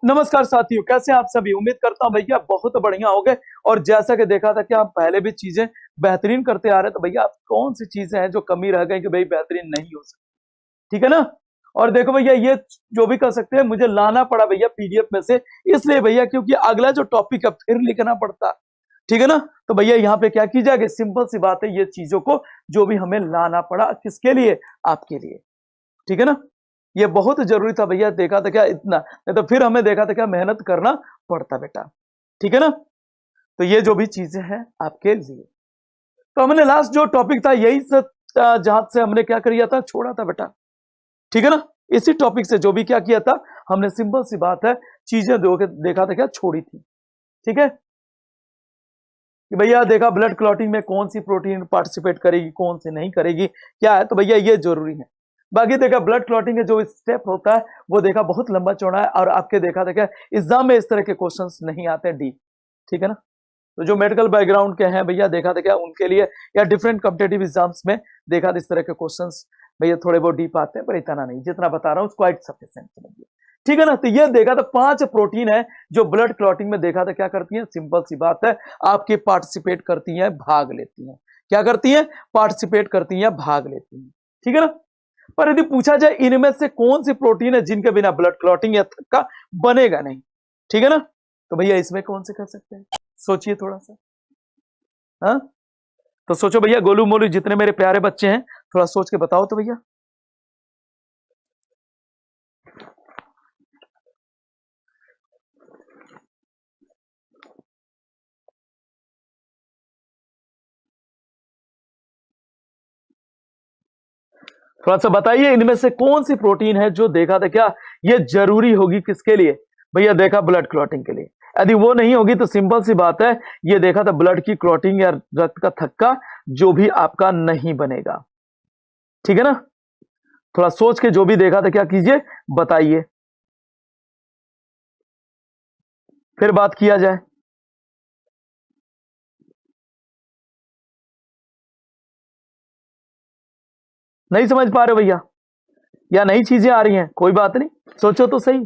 नमस्कार साथियों, कैसे हैं आप सभी। उम्मीद करता हूं भैया बहुत बढ़िया हो गए। और जैसा कि देखा था कि आप पहले भी चीजें बेहतरीन करते आ रहे हैं, तो भैया आप कौन सी चीजें हैं जो कमी रह गई कि भाई बेहतरीन नहीं हो सकती, ठीक है ना। और देखो भैया, ये जो भी कर सकते हैं, मुझे लाना पड़ा भैया पीडीएफ में से, इसलिए भैया क्योंकि अगला जो टॉपिक है फिर लिखना पड़ता, ठीक है ना। तो भैया यहाँ पे क्या की जाएगी, सिंपल सी बात है, ये चीजों को जो भी हमें लाना पड़ा, किसके लिए, आपके लिए, ठीक है ना। ये बहुत जरूरी था भैया, देखा था क्या इतना, नहीं तो फिर हमें देखा था क्या मेहनत करना पड़ता बेटा, ठीक है ना। तो ये जो भी चीजें हैं आपके लिए, तो हमने लास्ट जो टॉपिक था यही से जहां से हमने क्या किया था, छोड़ा था बेटा, ठीक है ना। इसी टॉपिक से जो भी क्या किया था हमने, सिंपल सी बात है, चीजें देखा था क्या छोड़ी थी, ठीक है। कि भैया देखा ब्लड क्लॉटिंग में कौन सी प्रोटीन पार्टिसिपेट करेगी, कौन सी नहीं करेगी, क्या है, तो भैया ये जरूरी है। बाकी देखा ब्लड क्लॉटिंग का जो स्टेप होता है वो देखा बहुत लंबा चौड़ा है, और आपके देखा था क्या एग्जाम में इस तरह के क्वेश्चंस नहीं आते डीप, ठीक है ना। तो जो मेडिकल बैकग्राउंड के हैं भैया, देखा था क्या उनके लिए, या डिफरेंट कॉम्पिटेटिव एग्जाम्स में देखा था इस तरह के क्वेश्चंस भैया थोड़े बहुत डीप आते हैं, पर इतना नहीं, जितना बता रहा हूँ क्वाइट सफिशिएंट समझिए, ठीक है ना। तो ये देखा था 5 प्रोटीन है जो ब्लड क्लॉटिंग में देखा था क्या करती हैं, सिंपल सी बात है, आपके पार्टिसिपेट करती हैं, भाग लेती हैं। क्या करती हैं, पार्टिसिपेट करती हैं, भाग लेती हैं, ठीक है ना। पर यदि पूछा जाए इनमें से कौन सी प्रोटीन है जिनके बिना ब्लड क्लॉटिंग या थक्का बनेगा नहीं, ठीक है ना, तो भैया इसमें कौन से कर सकते हैं, सोचिए थोड़ा सा। हाँ, तो सोचो भैया, गोलू मोलू जितने मेरे प्यारे बच्चे हैं, थोड़ा सोच के बताओ तो भैया। थोड़ा सा बताइए, इनमें से कौन सी प्रोटीन है जो देखा था क्या ये जरूरी होगी किसके लिए, भैया देखा ब्लड क्लॉटिंग के लिए। यदि वो नहीं होगी तो सिंपल सी बात है, ये देखा था ब्लड की क्लॉटिंग या रक्त का थक्का जो भी आपका नहीं बनेगा, ठीक है ना। थोड़ा सोच के जो भी देखा था क्या कीजिए, बताइए, फिर बात किया जाए। नहीं समझ पा रहे भैया, या नई चीजें आ रही हैं, कोई बात नहीं, सोचो तो सही।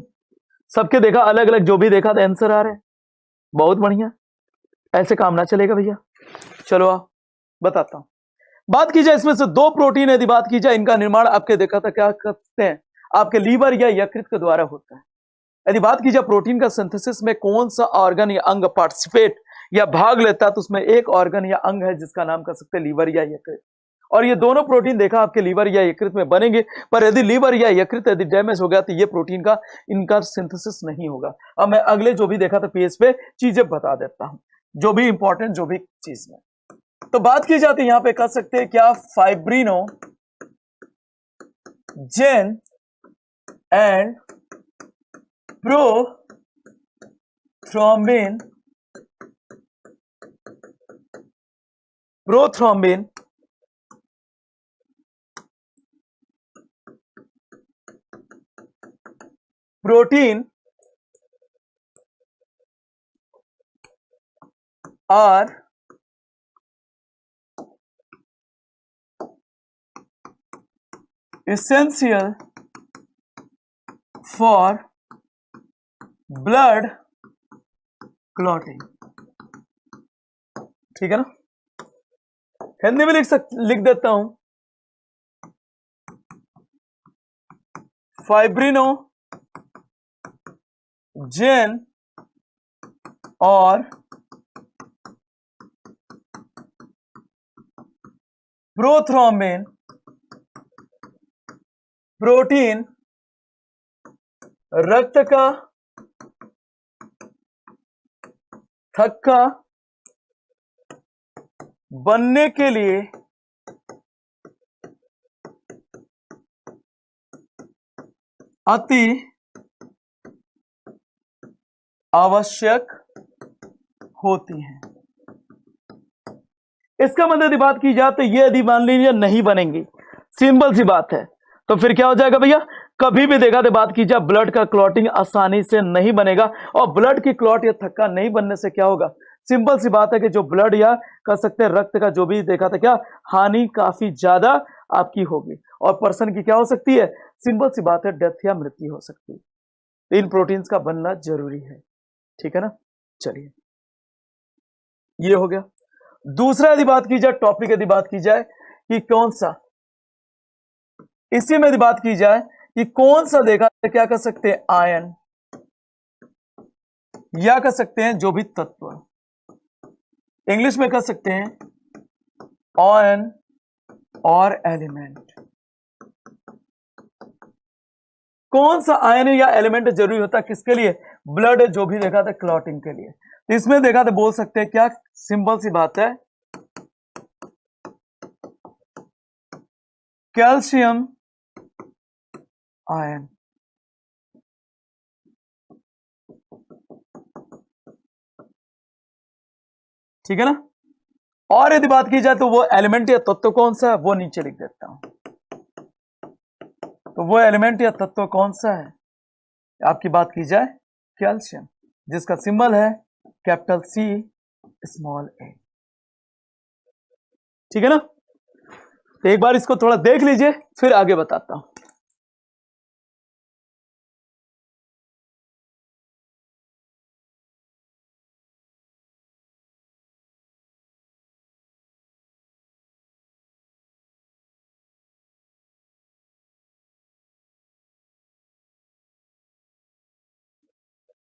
सबके देखा अलग अलग जो भी देखा था आंसर आ रहे हैं, बहुत बढ़िया। ऐसे काम ना चलेगा भैया। चलो आओ बताता हूं। बात की जाए इसमें से 2 प्रोटीन, यदि बात की जाए इनका निर्माण आपके देखा था क्या करते हैं, आपके लीवर या यकृत के द्वारा होता है। यदि बात की जाए प्रोटीन का सिंथेसिस में कौन सा ऑर्गन या अंग पार्टिसिपेट या भाग लेता है, तो उसमें एक ऑर्गन या अंग है जिसका नाम कर सकते हैं लीवर या यकृत। और ये दोनों प्रोटीन देखा आपके लीवर या यकृत में बनेंगे, पर यदि लीवर या यकृत यदि डैमेज हो गया तो ये प्रोटीन का इनका सिंथेसिस नहीं होगा। अब मैं अगले जो भी देखा था पेज पे चीजें बता देता हूं, जो भी इंपॉर्टेंट जो भी चीज में। तो बात की जाती है यहां पे कर सकते हैं क्या, fibrinogen and prothrombin prothrombin protein are essential for blood clotting, ठीक है ना। हिंदी में लिख देता हूं, फाइब्रिनो जेन और प्रोथ्रोम्बिन प्रोटीन रक्त का थक्का बनने के लिए अति आवश्यक होती है। इसका मतलब यदि बात की जाए तो ये यदि मान लीजिए नहीं बनेंगी, सिंपल सी बात है, तो फिर क्या हो जाएगा भैया, कभी भी देखा तो बात की जाए ब्लड का क्लॉटिंग आसानी से नहीं बनेगा। और ब्लड की क्लॉट या थक्का नहीं बनने से क्या होगा, सिंपल सी बात है कि जो ब्लड या कह सकते हैं रक्त का जो भी देखा था क्या हानि काफी ज्यादा आपकी होगी, और पर्सन की क्या हो सकती है, सिंपल सी बात है डेथ या मृत्यु हो सकती है। इन प्रोटीन्स का बनना जरूरी है, ठीक है ना। चलिए ये हो गया। दूसरा यदि बात की जाए, टॉपिक यदि बात की जाए कि कौन सा, इसी में यदि बात की जाए कि कौन सा देखा क्या कर सकते हैं, आयन या कर सकते हैं जो भी तत्व, इंग्लिश में कर सकते हैं आयन और एलिमेंट। कौन सा आयन या एलिमेंट जरूरी होता है किसके लिए, ब्लड जो भी देखा था क्लॉटिंग के लिए। तो इसमें देखा था बोल सकते हैं क्या, सिंपल सी बात है, कैल्शियम आयन। ठीक है ना। और यदि बात की जाए तो वो एलिमेंट या तत्व कौन सा है, वो नीचे लिख देता हूं। तो वो एलिमेंट या तत्व कौन सा है, आपकी बात की जाए कैल्शियम, जिसका सिंबल है कैपिटल सी स्मॉल ए। ठीक है ना। तो एक बार इसको थोड़ा देख लीजिए, फिर आगे बताता हूं।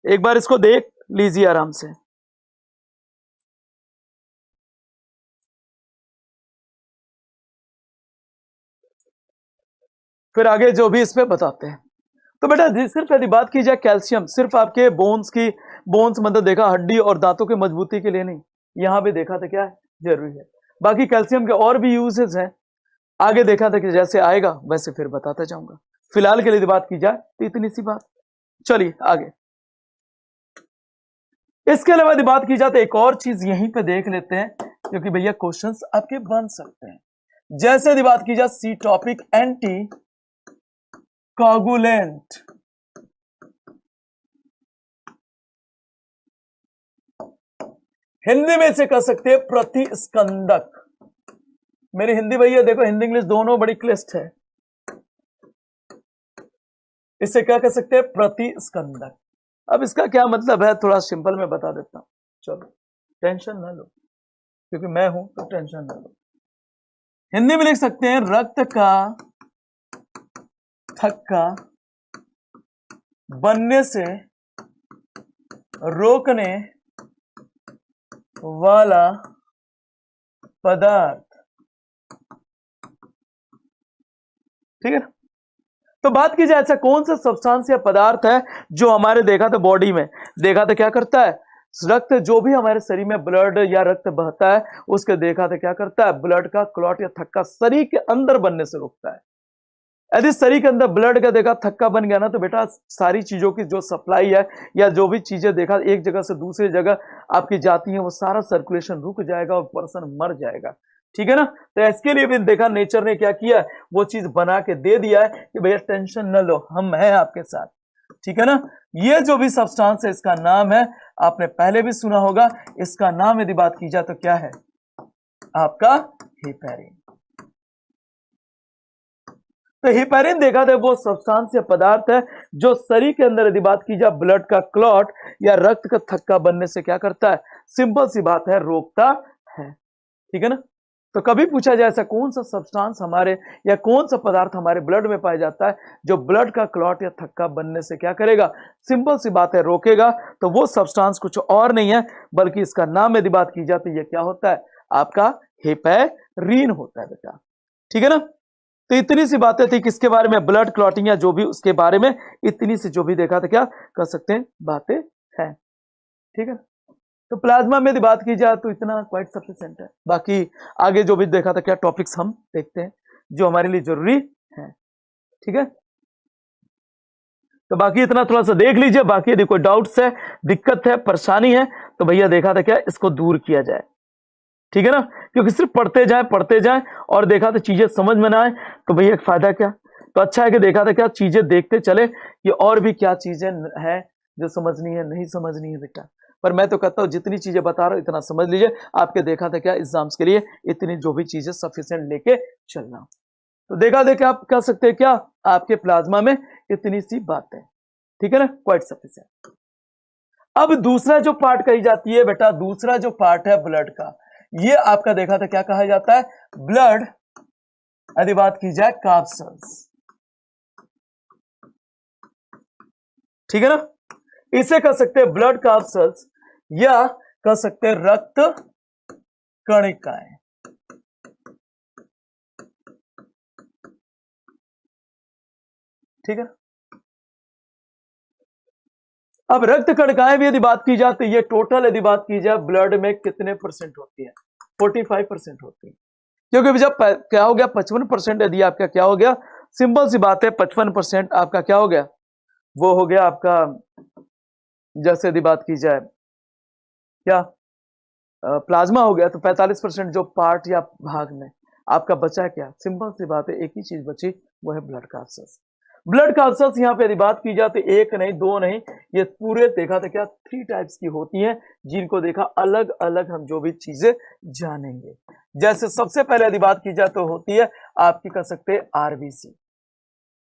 एक बार इसको देख लीजिए आराम से। फिर आगे जो भी इसमें बताते हैं। तो बेटा सिर्फ यदि बात की जाए कैल्शियम, सिर्फ आपके बोन्स की, बोन्स मतलब देखा हड्डी और दांतों की मजबूती के लिए नहीं, यहां भी देखा था क्या है, जरूरी है। बाकी कैल्शियम के और भी यूजेस हैं, आगे देखा था कि जैसे आएगा वैसे फिर बताता जाऊंगा। फिलहाल के लिए बात की जाए तो इतनी सी बात। चलिए आगे। इसके अलावा यदि बात की जाए तो एक और चीज यहीं पे देख लेते हैं, क्योंकि भैया क्वेश्चंस आपके बन सकते हैं। जैसे यदि बात की जाए सी टॉपिक, एंटी कोगुलेंट, हिंदी में इसे कह सकते हैं प्रतिस्कंदक। मेरी हिंदी भैया देखो, हिंदी इंग्लिश दोनों बड़ी क्लिष्ट है। इसे क्या कह सकते हैं, प्रतिस्कंदक। अब इसका क्या मतलब है, थोड़ा सिंपल में बता देता हूं, चलो टेंशन ना लो, क्योंकि मैं हूं तो टेंशन ना लो। हिंदी में लिख सकते हैं रक्त का थक्का बनने से रोकने वाला पदार्थ। ठीक है ना। तो बात की जाए ऐसा कौन सा सब्सटेंस या पदार्थ है जो हमारे देखा था बॉडी में, देखा था क्या करता है, रक्त जो भी हमारे शरीर में ब्लड या रक्त बहता है उसके देखा था क्या करता है, ब्लड का क्लॉट या थक्का शरीर के अंदर बनने से रोकता है। यदि शरीर के अंदर ब्लड का देखा थक्का बन गया ना, तो बेटा सारी चीजों की जो सप्लाई है या जो भी चीजें देखा एक जगह से दूसरी जगह आपकी जाती हैं, वो सारा सर्कुलेशन रुक जाएगा और पर्सन मर जाएगा। ठीक है ना। तो इसके लिए भी देखा नेचर ने क्या किया, वो चीज बना के दे दिया है कि भैया टेंशन न लो, हम हैं आपके साथ। ठीक है ना। ये जो भी सब्सटेंस है इसका नाम है, आपने पहले भी सुना होगा, इसका नाम यदि बात की जाए तो क्या है आपका, हेपेरिन। तो हेपेरिन देखा था वो सब्सटेंस या पदार्थ है जो शरीर के अंदर यदि बात की जाए ब्लड का क्लॉट या रक्त का थक्का बनने से क्या करता है, सिंपल सी बात है, रोकता है। ठीक है ना। तो कभी पूछा जाए ऐसा कौन सा सब्सटेंस हमारे या कौन सा पदार्थ हमारे ब्लड में पाया जाता है जो ब्लड का क्लॉट या थक्का बनने से क्या करेगा, सिंपल सी बात है, रोकेगा। तो वो सब्सटेंस कुछ और नहीं है, बल्कि इसका नाम यदि बात की जाती है ये क्या होता है, आपका हेपेरिन होता है बेटा। ठीक है ना। तो इतनी सी बातें थी किसके बारे में, ब्लड क्लॉटिंग या जो भी उसके बारे में, इतनी सी जो भी देखा था क्या कर सकते हैं बातें हैं। ठीक है। तो प्लाज्मा में यदि बात की जाए तो इतना क्वाइट सफिशिएंट है। बाकी आगे जो भी देखा था क्या टॉपिक्स हम देखते हैं जो हमारे लिए जरूरी है। ठीक है। तो बाकी इतना थोड़ा सा देख लीजिए, बाकी यदि कोई डाउट्स है, दिक्कत है, परेशानी है, तो भैया देखा था क्या इसको दूर किया जाए। ठीक है ना। क्योंकि सिर्फ पढ़ते जाएं और देखा तो चीजें समझ में ना आए तो भैया फायदा क्या। तो अच्छा है कि देखा था क्या चीजें देखते चले कि और भी क्या चीजें हैं जो समझनी है, नहीं समझनी है बेटा। पर मैं तो कहता हूं जितनी चीजें बता रहा हूं इतना समझ लीजिए, आपके देखा था क्या एग्जाम्स के लिए इतनी जो भी चीजें सफिशिएंट लेके चलना। तो देखा आप कह सकते हैं क्या, आपके प्लाज्मा में इतनी सी बात है। ठीक है ना, क्वाइट सफिशिएंट। अब दूसरा जो पार्ट कही जाती है बेटा, दूसरा जो पार्ट है ब्लड का, ये आपका देखा था क्या कहा जाता है, ब्लड, यदि बात की जाए कार्बसेल्स, ठीक है ना, इसे कह सकते हैं ब्लड कार्बसेल्स या कह सकते हैं रक्त कणिकाएं, ठीक है। अब रक्त कणिकाएं भी यदि बात की जाए तो ये टोटल यदि बात की जाए ब्लड में कितने परसेंट होती है, 45% होती है, क्योंकि जब क्या हो गया 55% यदि आपका क्या हो गया, सिंपल सी बात है 55% आपका क्या हो गया, वो हो गया आपका, जैसे यदि बात की जाए क्या प्लाज्मा हो गया, तो 45% जो पार्ट या भाग में आपका बचा क्या, सिंपल सी बात है, एक ही चीज बची, वो है ब्लड कार्बसेल्स। ब्लड कार्बसेल्स यहाँ पे यदि बात की जाए तो एक नहीं दो नहीं, ये पूरे देखा था क्या 3 टाइप्स की होती हैं, जिनको देखा अलग अलग हम जो भी चीजें जानेंगे। जैसे सबसे पहले यदि बात की जाए तो होती है आपकी कह सकते हैं आरबीसी,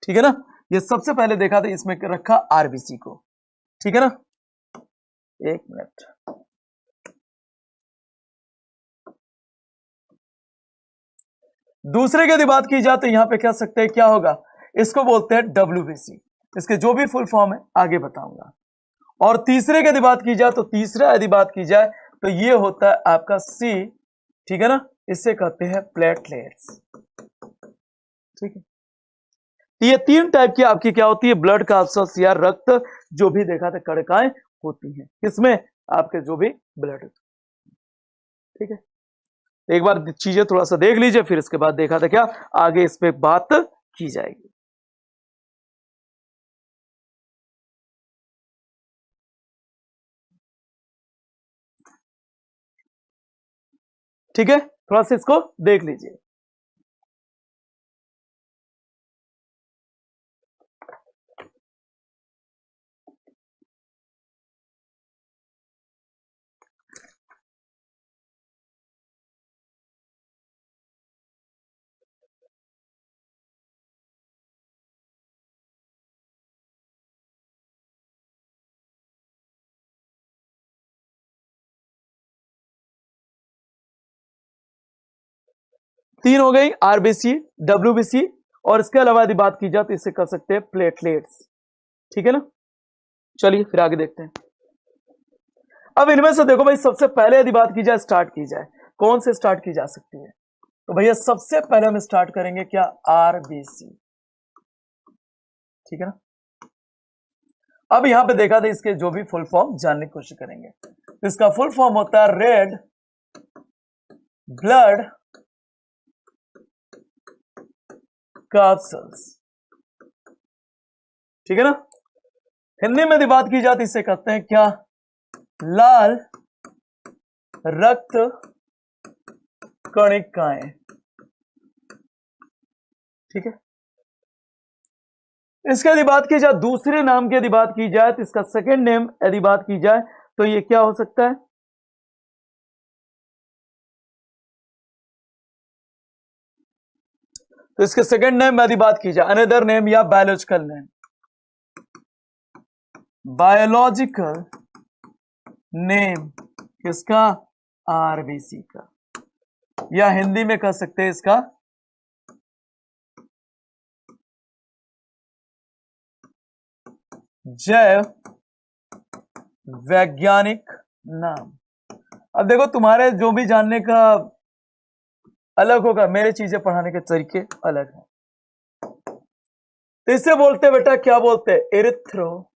ठीक है ना, ये सबसे पहले देखा था, इसमें रखा आरबीसी को, ठीक है ना, एक मिनट, दूसरे की यदि बात की जाए तो यहां पे कह सकते हैं क्या होगा, इसको बोलते हैं डब्ल्यूबीसी, इसके जो भी फुल फॉर्म है आगे बताऊंगा। और तीसरे की यदि बात की जाए तो तीसरा यदि बात की जाए तो ये होता है आपका सी, ठीक है ना, इसे कहते हैं प्लेटलेट्स, ठीक है। ये 3 टाइप की आपकी क्या होती है, ब्लड कार्बसेल्स या रक्त जो भी देखा था कणिकाएं होती हैं, किसमें, आपके जो भी ब्लड, ठीक है। एक बार चीजें थोड़ा सा देख लीजिए, फिर इसके बाद देखा था क्या आगे इस पे बात की जाएगी। ठीक है, थोड़ा सा इसको देख लीजिए। तीन हो गई, आरबीसी, डब्ल्यूबीसी, और इसके अलावा यदि बात की जाए तो इसे कह सकते हैं प्लेटलेट्स, ठीक है ना। चलिए फिर आगे देखते हैं। अब इनमें से देखो भाई, सबसे पहले यदि बात की जाए, स्टार्ट की जाए, कौन से स्टार्ट की जा सकती है, तो भैया सबसे पहले हम स्टार्ट करेंगे क्या, आरबीसी, ठीक है ना। अब यहां पे देखा था इसके जो भी फुल फॉर्म जानने की कोशिश करेंगे, तो इसका फुल फॉर्म होता है रेड ब्लड कार्बसेल्स, ठीक है ना। हिंदी में यदि बात की जाती इसे कहते हैं क्या, लाल रक्त कणिकाएं, ठीक है। इसके यदि बात की जाए दूसरे नाम की यदि बात की जाए तो इसका सेकेंड नेम यदि बात की जाए तो ये क्या हो सकता है, तो इसके सेकेंड नेम यदि बात की जाए, अनदर नेम या बायोलॉजिकल नेम, बायोलॉजिकल नेम किसका, आरबीसी का, या हिंदी में कह सकते हैं इसका जैव वैज्ञानिक नाम। अब देखो तुम्हारे जो भी जानने का अलग होगा, मेरे चीजें पढ़ाने के तरीके अलग हैं। तो इसे बोलते हैं बेटा, क्या बोलते हैं, एरिथ्रोसाइट,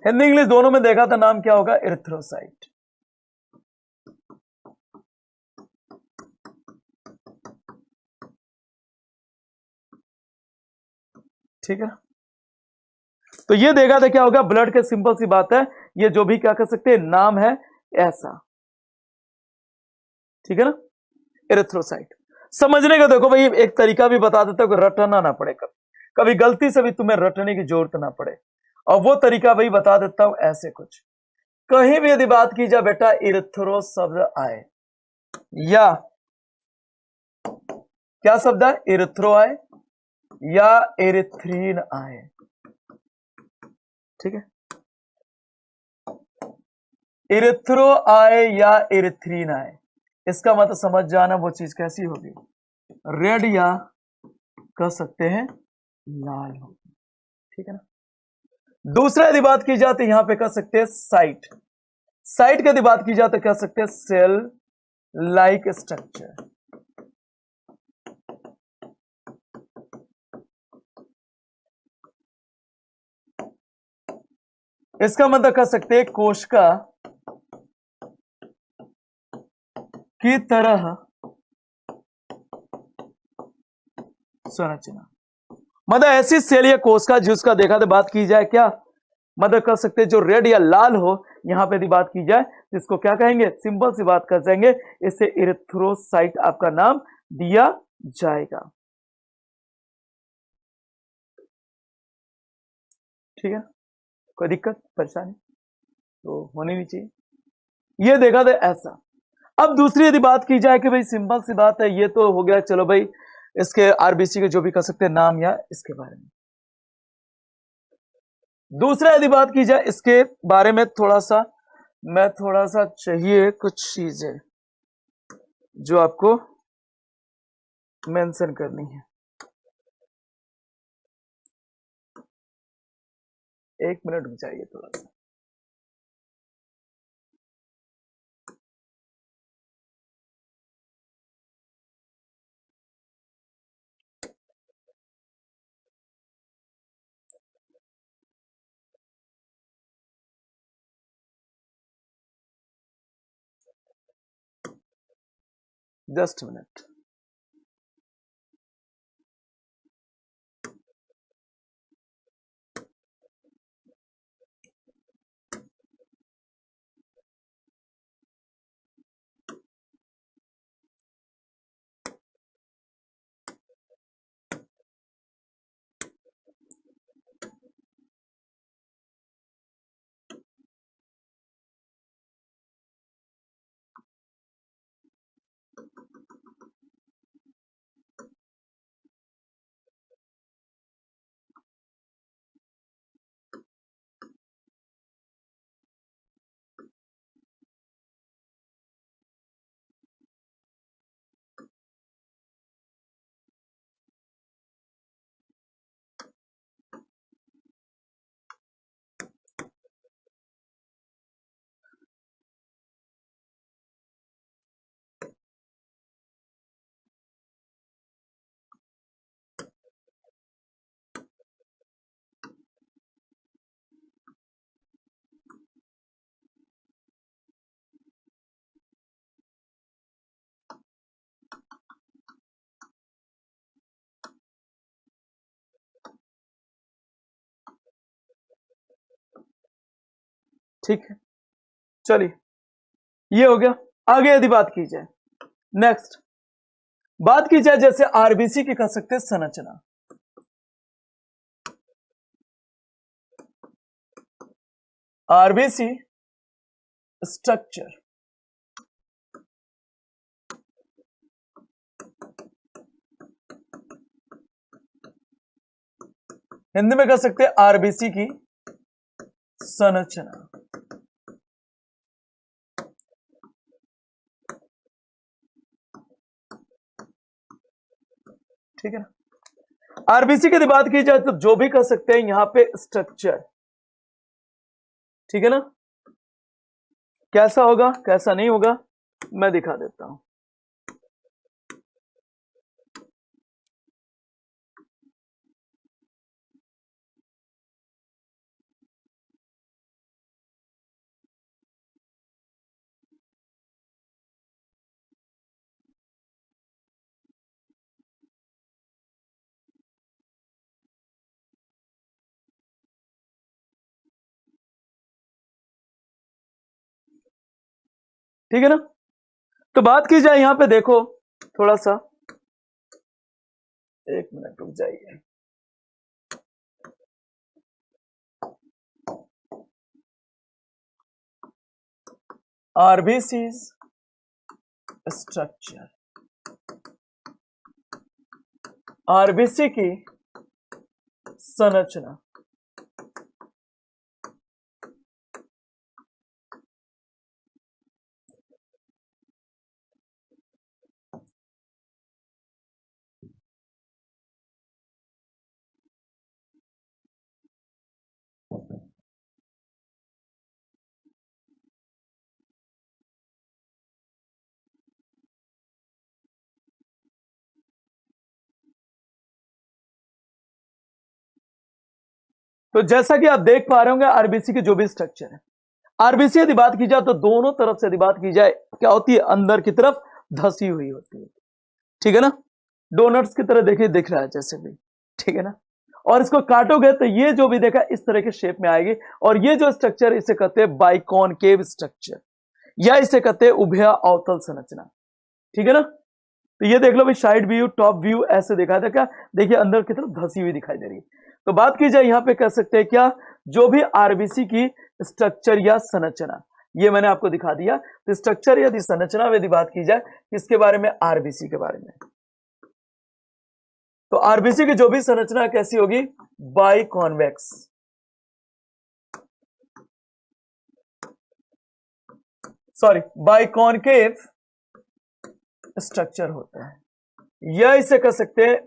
हिंदी इंग्लिश दोनों में देखा था नाम क्या होगा, एरिथ्रोसाइट, ठीक है। तो ये देखा था क्या होगा, ब्लड के सिंपल सी बात है, ये जो भी क्या कर सकते हैं नाम है ऐसा, ठीक है ना, एरिथ्रोसाइट। समझने का देखो भाई एक तरीका भी बता देता हूं कि रटना ना पड़े, कभी कभी गलती से भी तुम्हें रटने की जरूरत ना पड़े, और वो तरीका भाई बता देता हूं ऐसे कुछ, कहीं भी यदि बात की जाए बेटा इरिथ्रो शब्द आए या क्या शब्द है? इरिथ्रो आए या एरिथ्रीन आए। ठीक है, इरिथ्रो आए या एरिथ्रीन आए, इसका मतलब समझ जाना वो चीज कैसी होगी, रेड या कह सकते हैं लाल होगी। ठीक है ना। दूसरा यदि बात की जाए तो यहां पे कह सकते हैं साइट, साइट की यदि बात की जाए तो कह सकते हैं सेल लाइक स्ट्रक्चर। इसका मतलब कह सकते हैं कोशिका की तरह संरचना, मतलब ऐसी सेल या कोशिका जिसका देखा तो बात की जाए क्या, मतलब कर सकते हैं जो रेड या लाल हो, यहां पे यदि बात की जाए तो इसको क्या कहेंगे, सिंपल सी बात कर देंगे, इसे इरिथ्रोसाइट आपका नाम दिया जाएगा। ठीक है, कोई दिक्कत परेशानी तो होनी नहीं चाहिए, ये देखा था ऐसा। अब दूसरी यदि बात की जाए कि भाई सिंपल सी बात है, ये तो हो गया, चलो भाई इसके आरबीसी के जो भी कर सकते हैं नाम या इसके बारे में। दूसरा यदि बात की जाए इसके बारे में थोड़ा सा चाहिए कुछ चीजें जो आपको मेंशन करनी है। एक मिनट में चाहिए थोड़ा सा। Just minute. ठीक है, चलिए ये हो गया। आगे यदि बात की जाए, नेक्स्ट बात की जाए जैसे आरबीसी की कह सकते हैं संरचना। आरबीसी स्ट्रक्चर, हिंदी में कह सकते हैं आरबीसी की संरचना। ठीक है ना। आरबीसी की बात की जाए तो जो भी कर सकते हैं यहां पे स्ट्रक्चर, ठीक है ना, कैसा होगा कैसा नहीं होगा मैं दिखा देता हूं। ठीक है ना, तो बात की जाए यहां पे देखो थोड़ा सा, एक मिनट रुक जाइए। आरबीसी स्ट्रक्चर, आरबीसी की संरचना। तो जैसा कि आप देख पा रहे होंगे आरबीसी के जो भी स्ट्रक्चर है, आरबीसी यदि बात की जाए तो दोनों तरफ से यदि बात की जाए क्या होती है, अंदर की तरफ धसी हुई होती है, ठीक है ना, डोनट्स की तरह देखिए दिख रहा है जैसे भी, ठीक है ना। और इसको काटोगे तो ये जो भी देखा इस तरह के शेप में आएगी, और ये जो स्ट्रक्चर इसे कहते हैं बाइकॉनकेव स्ट्रक्चर, या इसे कहते हैं उभय अवतल संरचना, ठीक है ना। तो ये देख लो भाई, साइड व्यू टॉप व्यू ऐसे दिखाया था क्या, देखिए अंदर की तरफ धसी हुई दिखाई दे रही है। तो बात की जाए यहां पे कह सकते हैं क्या, जो भी आरबीसी की स्ट्रक्चर या संरचना, ये मैंने आपको दिखा दिया। तो स्ट्रक्चर यदि संरचना यदि बात की जाए किसके बारे में, आरबीसी के बारे में, तो आरबीसी की जो भी संरचना कैसी होगी, by convex, sorry by concave structure होता है, या इसे कह सकते हैं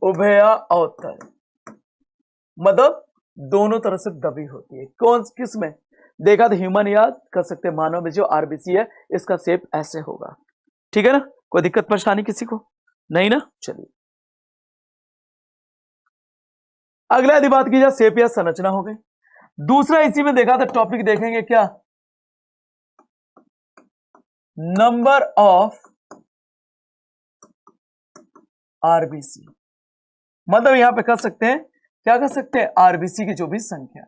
उभया अवतल, मतलब दोनों तरफ से दबी होती है। कौन किस में देखा तो ह्यूमन या कर सकते हैं मानव में जो आरबीसी है इसका शेप ऐसे होगा, ठीक है ना। कोई दिक्कत परेशानी किसी को नहीं ना। चलिए अगला यदि बात की जाए शेप या संरचना हो गई। दूसरा इसी में देखा था टॉपिक देखेंगे क्या, नंबर ऑफ आरबीसी, मतलब यहां पे कह सकते हैं क्या, कह सकते हैं आरबीसी की जो भी संख्या,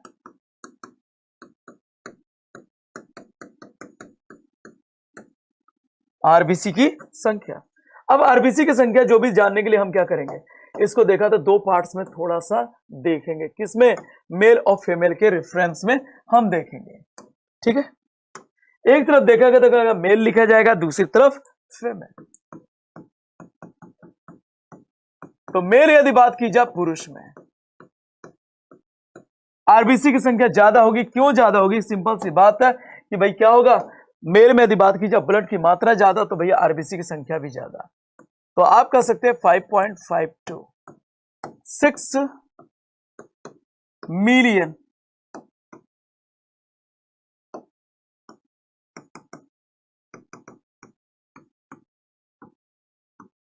आरबीसी की संख्या। अब आरबीसी की संख्या जो भी जानने के लिए हम क्या करेंगे, इसको देखा तो दो पार्ट्स में थोड़ा सा देखेंगे, किसमें, मेल और फीमेल के रेफरेंस में हम देखेंगे, ठीक है। एक तरफ देखा गया तो मेल लिखा जाएगा, दूसरी तरफ फीमेल। तो मेल यदि बात की जाए पुरुष में, आरबीसी की संख्या ज्यादा होगी, क्यों ज्यादा होगी, सिंपल सी बात है कि भाई क्या होगा, मेल में यदि बात की जाए ब्लड की मात्रा ज्यादा, तो भैया आरबीसी की संख्या भी ज्यादा। तो आप कह सकते हैं 5.52 6 मिलियन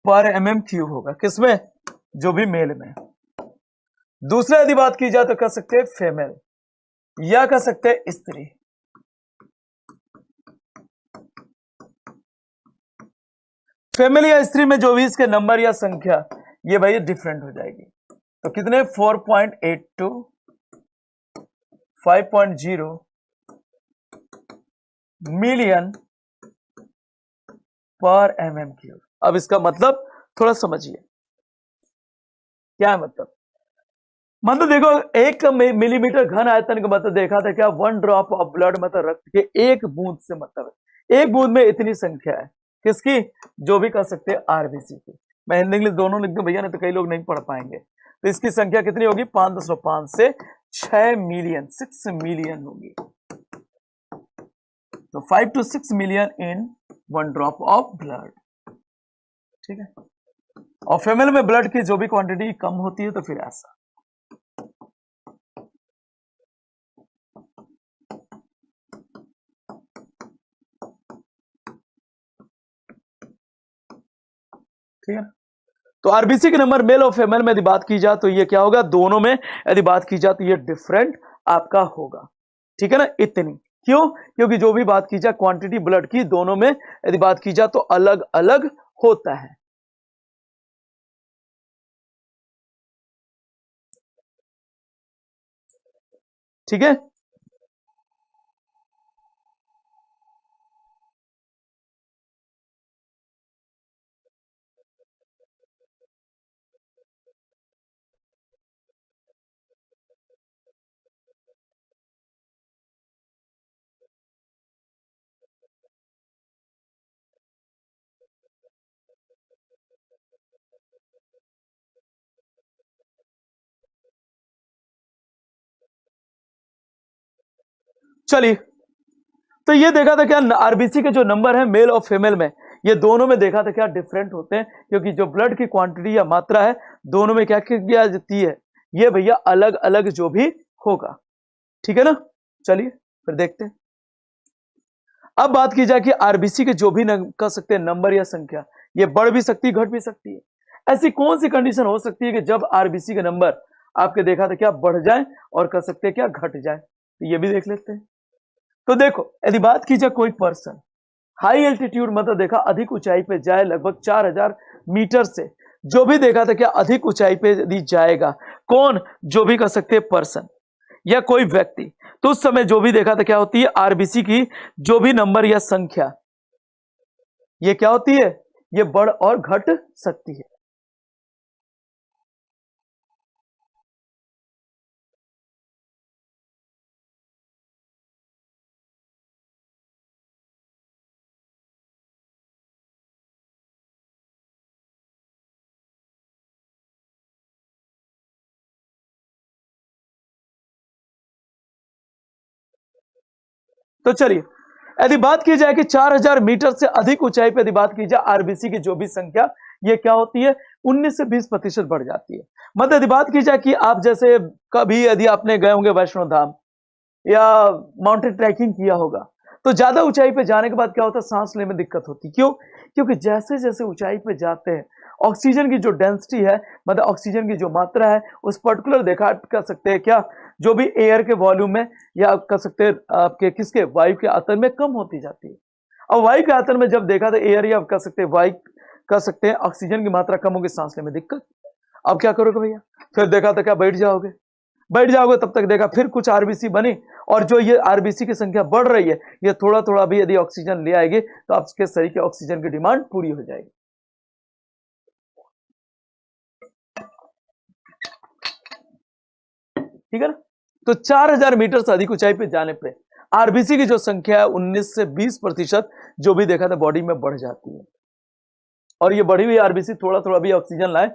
पर MM³ होगा, किसमें, जो भी मेल में। दूसरा यदि बात की जाए तो कह सकते हैं फीमेल, या कह सकते हैं स्त्री। फीमेल या स्त्री में जो भी इसके नंबर या संख्या ये भाई डिफरेंट हो जाएगी। तो कितने, 4.82 5.0 मिलियन पर MM³। अब इसका मतलब थोड़ा समझिए क्या है मतलब, देखो एक मिलीमीटर घन आयतन का मतलब देखा था क्या, 1 ड्रॉप ऑफ ब्लड, मतलब रक्त के एक बूंद से, मतलब एक बूंद में इतनी संख्या है किसकी, जो भी कर सकते हैं आरबीसी की। मैं हिंदी इंग्लिश दोनों लिख दूं भैया, नहीं तो कई लोग नहीं पढ़ पाएंगे। तो इसकी संख्या कितनी होगी, 5.5 से 6 मिलियन, 6 मिलियन होगी। तो 5 to 6 million in 1 drop of blood, ठीक है। और फीमेल में ब्लड की जो भी क्वांटिटी कम होती है तो फिर ऐसा, ठीक है। तो आरबीसी के नंबर मेल और फीमेल में यदि बात की जाए तो ये क्या होगा, दोनों में यदि बात की जाए तो ये डिफरेंट आपका होगा, ठीक है ना। इतनी क्यों, क्योंकि जो भी बात की जाए क्वांटिटी ब्लड की दोनों में यदि बात की जाए तो अलग अलग होता है, ठीक है। चलिए, तो ये देखा था क्या आरबीसी के जो नंबर है मेल और फीमेल में, ये दोनों में देखा था क्या डिफरेंट होते हैं, क्योंकि जो ब्लड की क्वांटिटी या मात्रा है दोनों में क्या किया जाती है, ये भैया अलग अलग जो भी होगा। ठीक है ना। चलिए फिर देखते हैं। अब बात की जाए कि आरबीसी के जो भी कह सकते हैं नंबर या संख्या, ये बढ़ भी सकती है घट भी सकती है। ऐसी कौन सी कंडीशन हो सकती है कि जब आरबीसी के नंबर आपके देखा था क्या बढ़ जाए और कह सकते हैं क्या घट जाए, तो ये भी देख लेते हैं। तो देखो, यदि बात की जाए कोई पर्सन हाई एल्टीट्यूड मतलब देखा अधिक ऊंचाई पे जाए, लगभग 4000 मीटर से जो भी देखा था क्या अधिक ऊंचाई पे यदि जाएगा, कौन, जो भी कह सकते हैं पर्सन या कोई व्यक्ति, तो उस समय जो भी देखा था क्या होती है आरबीसी की जो भी नंबर या संख्या, ये क्या होती है, ये बढ़ और घट सकती है। तो चलिए, यदि बात की जाए कि 4000 मीटर से अधिक ऊंचाई पर यदि बात की जाए आरबीसी की जो भी संख्या, ये क्या होती है 19 से 20% बढ़ जाती है। मतलब यदि बात की जाए कि आप जैसे कभी यदि आपने गए होंगे वैष्णो धाम या माउंटेन ट्रैकिंग किया होगा, तो ज्यादा ऊंचाई पे जाने के बाद क्या होता है सांस लेने में दिक्कत होती है। क्यों? क्योंकि जैसे जैसे ऊंचाई पे जाते हैं ऑक्सीजन की जो डेंसिटी है, मतलब ऑक्सीजन की जो मात्रा है, उस पर्टिकुलर देखा कर सकते हैं क्या जो भी एयर के वॉल्यूम में या कर सकते हैं आपके किसके वायु के आयतन में कम होती जाती है। और वायु के आयतन में जब देखा तो एयर या कर सकते हैं वायु कर सकते हैं ऑक्सीजन की मात्रा कम होगी, सांस लेने में दिक्कत। अब क्या करोगे भैया, फिर देखा तो क्या बैठ जाओगे तब तक देखा फिर कुछ आरबीसी बनी, और जो ये आरबीसी की संख्या बढ़ रही है, ये थोड़ा थोड़ा भी यदि ऑक्सीजन ले आएगी तो आपके शरीर के ऑक्सीजन की डिमांड पूरी हो जाएगी। ठीक है ना। तो 4000 मीटर से अधिक ऊंचाई पे जाने पे आरबीसी की जो संख्या है 19 से 20% जो भी देखा था बॉडी में बढ़ जाती है। और ये बढ़ी हुई आरबीसी थोड़ा थोड़ा भी ऑक्सीजन लाए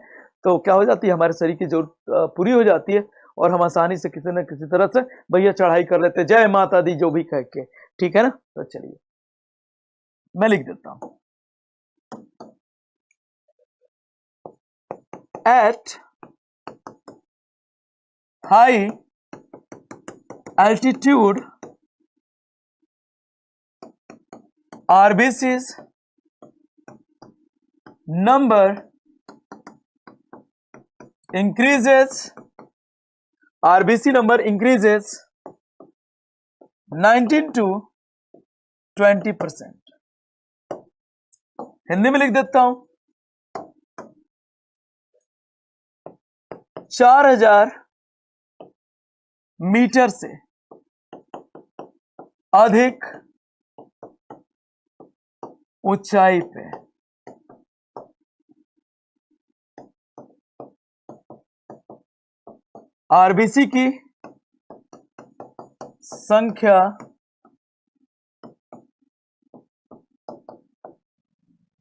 तो क्या हो जाती है, हमारे शरीर की जरूरत पूरी हो जाती है और हम आसानी से किसी न किसी तरह से भैया चढ़ाई कर लेते हैं, जय माता दी जो भी कह के। ठीक है ना। तो चलिए मैं लिख देता हूं, at high altitude RBCs number increases, RBC number increases 19 to 20%। Hindi में लिख देता हूं, 4000 मीटर से अधिक ऊंचाई पे आरबीसी की संख्या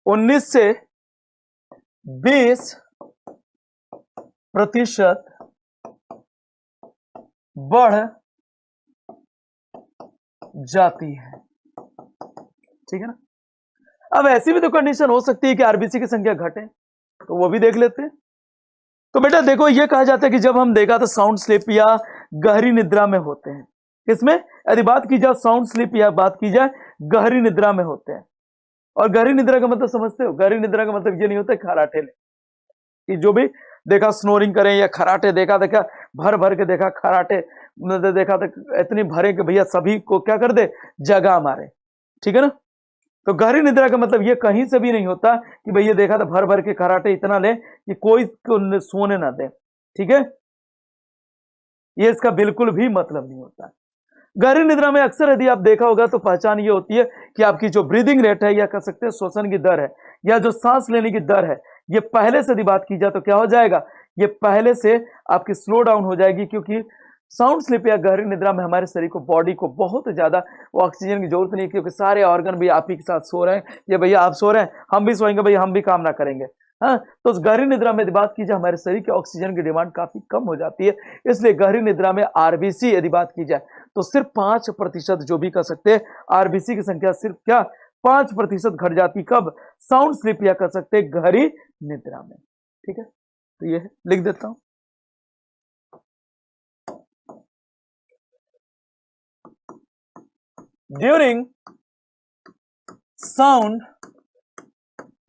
19 से 20% बढ़ जाती है। ठीक है ना। अब ऐसी भी तो कंडीशन हो सकती है कि आरबीसी की संख्या घटे, तो वो भी देख लेते हैं। तो बेटा देखो, ये कहा जाता है कि जब हम देखा तो साउंड स्लीप या गहरी निद्रा में होते हैं, किसमें, यदि बात की जाए साउंड स्लीप या बात की जाए गहरी निद्रा में होते हैं। और गहरी निद्रा का मतलब समझते हो, गहरी निद्रा का मतलब ये नहीं होता खराटे ले कि जो भी देखा स्नोरिंग करें या खराटे देखा भर भर के देखा खराटे देखा था इतनी भरे कि भैया सभी को क्या कर दे, जगा मारे। ठीक है ना। तो गहरी निद्रा का मतलब ये कहीं से भी नहीं होता कि भैया देखा था भर भर के खराटे इतना ले कि कोई को सोने ना दे। ठीक है, ये इसका बिल्कुल भी मतलब नहीं होता। गहरी निद्रा में अक्सर यदि आप देखा होगा तो पहचान ये होती है कि आपकी जो ब्रीदिंग रेट है या कह सकते हैं श्वसन की दर है या जो सांस लेने की दर है, ये पहले से यदि बात की जाए तो क्या हो जाएगा, ये पहले से आपकी स्लो डाउन हो जाएगी। क्योंकि साउंड स्लीप या गहरी निद्रा में हमारे शरीर को, बॉडी को बहुत ज्यादा ऑक्सीजन की जरूरत नहीं, क्योंकि सारे ऑर्गन भी आप ही के साथ सो रहे हैं, ये भैया आप सो रहे हैं हम भी सोएंगे भैया, हम भी काम ना करेंगे। हाँ, तो उस गहरी निद्रा में बात की जाए हमारे शरीर के ऑक्सीजन की डिमांड काफी कम हो जाती है। इसलिए गहरी निद्रा में आरबीसी यदि बात की जाए तो सिर्फ 5% जो भी कह सकते हैं आरबीसी की संख्या सिर्फ क्या 5% घट जाती, कब? साउंड स्लीप, या कह सकते हैं गहरी निद्रा में। ठीक है, तो ये लिख देता हूं। During sound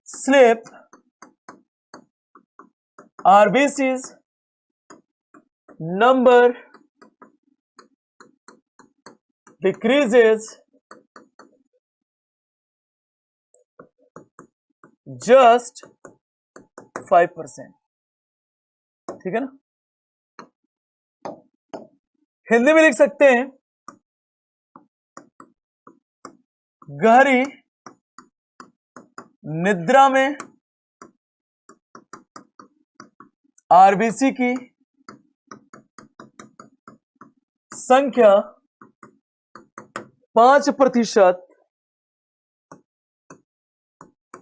sleep RBC's number decreases just 5%। ठीक है ना, हिंदी में लिख सकते हैं गहरी निद्रा में आरबीसी की संख्या 5%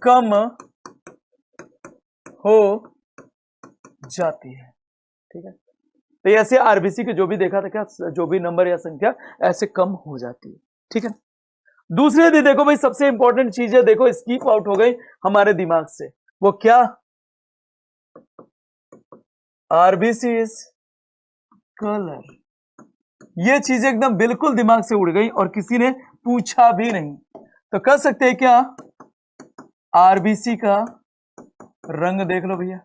कम हो जाती है। ठीक है, तो ऐसे आरबीसी के जो भी देखा था क्या, जो भी नंबर या संख्या ऐसे कम हो जाती है। ठीक है, दूसरे दिन देखो भाई, सबसे इंपॉर्टेंट चीज है, देखो स्कीप आउट हो गई हमारे दिमाग से, वो क्या? RBC colour. ये चीज एकदम बिल्कुल दिमाग से उड़ गई और किसी ने पूछा भी नहीं, तो कह सकते हैं क्या? आरबीसी का रंग देख लो भैया।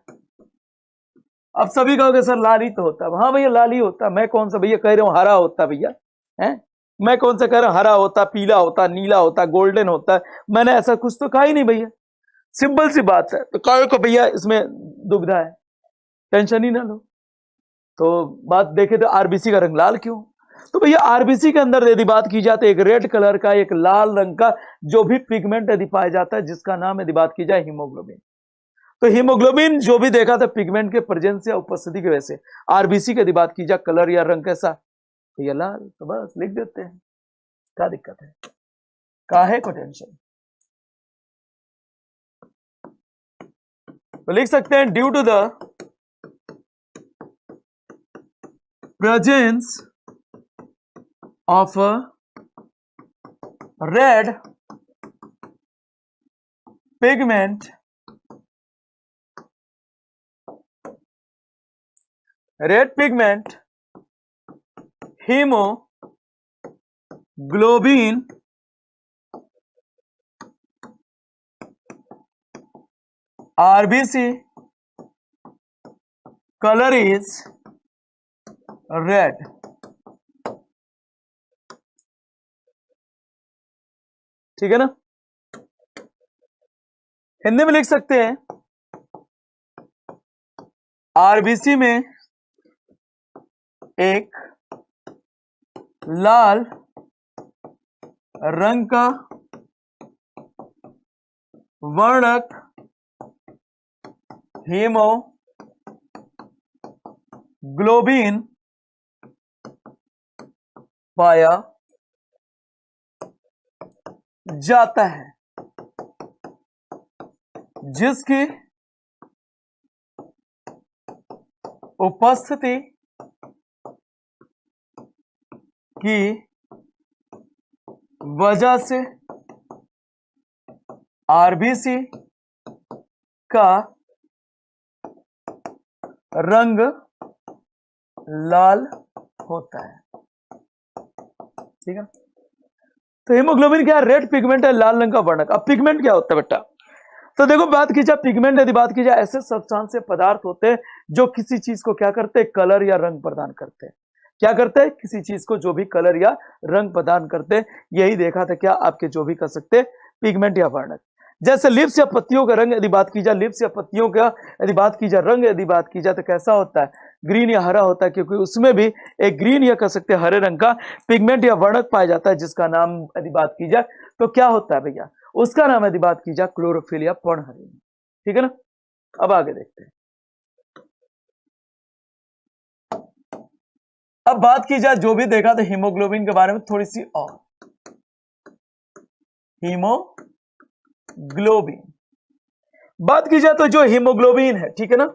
अब सभी कहोगे सर लाल ही तो होता है। हाँ भैया लाल ही होता, मैं कौन सा भैया कह रहा हूं हरा होता भैया, है मैं कौन सा कह रहा हूं हरा होता, पीला होता, नीला होता, गोल्डन होता है, मैंने ऐसा कुछ तो कहा ही नहीं भैया, सिंपल सी बात है। तो कहो को भैया इसमें दुविधा है, टेंशन ही ना लो। तो बात देखे तो आरबीसी का रंग लाल क्यों? तो भैया आरबीसी के अंदर यदि बात की जाए तो एक रेड कलर का, एक लाल रंग का जो भी पिगमेंट यदि पाया जाता है, जिसका नाम यदि बात की जाए हीमोग्लोबिन। तो हीमोग्लोबिन जो भी देखा था पिगमेंट के प्रेजेंस या उपस्थिति की वजह से, आरबीसी की यदि बात की जाए कलर या रंग कैसा? भैया लाल। तो बस लिख देते हैं, क्या दिक्कत है, काहे को टेंशन। तो लिख सकते हैं due to the presence of a red pigment, hemoglobin RBC color is red। ठीक है ना, हिंदी में लिख सकते हैं आरबीसी में एक लाल रंग का वर्णक हीमोग्लोबिन पाया जाता है, जिसकी उपस्थिति की वजह से आरबीसी का रंग लाल होता है। ठीक है, तो हीमोग्लोबिन क्या है? रेड पिगमेंट है, लाल रंग का वर्णक। अब पिगमेंट क्या होता है बेटा? तो देखो बात की जाए पिगमेंट यदि बात की जाए, ऐसे सब्सटेंस पदार्थ होते हैं जो किसी चीज को क्या करते हैं? कलर या रंग प्रदान करते हैं। क्या करते हैं? किसी चीज को जो भी कलर या रंग प्रदान करते हैं। यही देखा था क्या आपके जो भी कर सकते हैं पिगमेंट या वर्णक। जैसे लिप्स या पत्तियों का रंग यदि बात की जाए, लिप्स या पत्तियों का यदि बात की जाए, रंग यदि बात की जाए तो कैसा होता है? ग्रीन या हरा होता है, क्योंकि उसमें भी एक ग्रीन या कह सकते हैं हरे रंग का पिगमेंट या वर्णक पाया जाता है, जिसका नाम यदि बात की जाए तो क्या होता है भैया? उसका नाम यदि बात की जाए क्लोरोफिल या पर्णहरित। ठीक है ना, अब आगे देखते हैं। अब बात की जाए जो भी देखा तो हीमोग्लोबिन के बारे में थोड़ी सी और। हीमोग्लोबिन बात की जाए तो जो हीमोग्लोबिन है, ठीक है ना,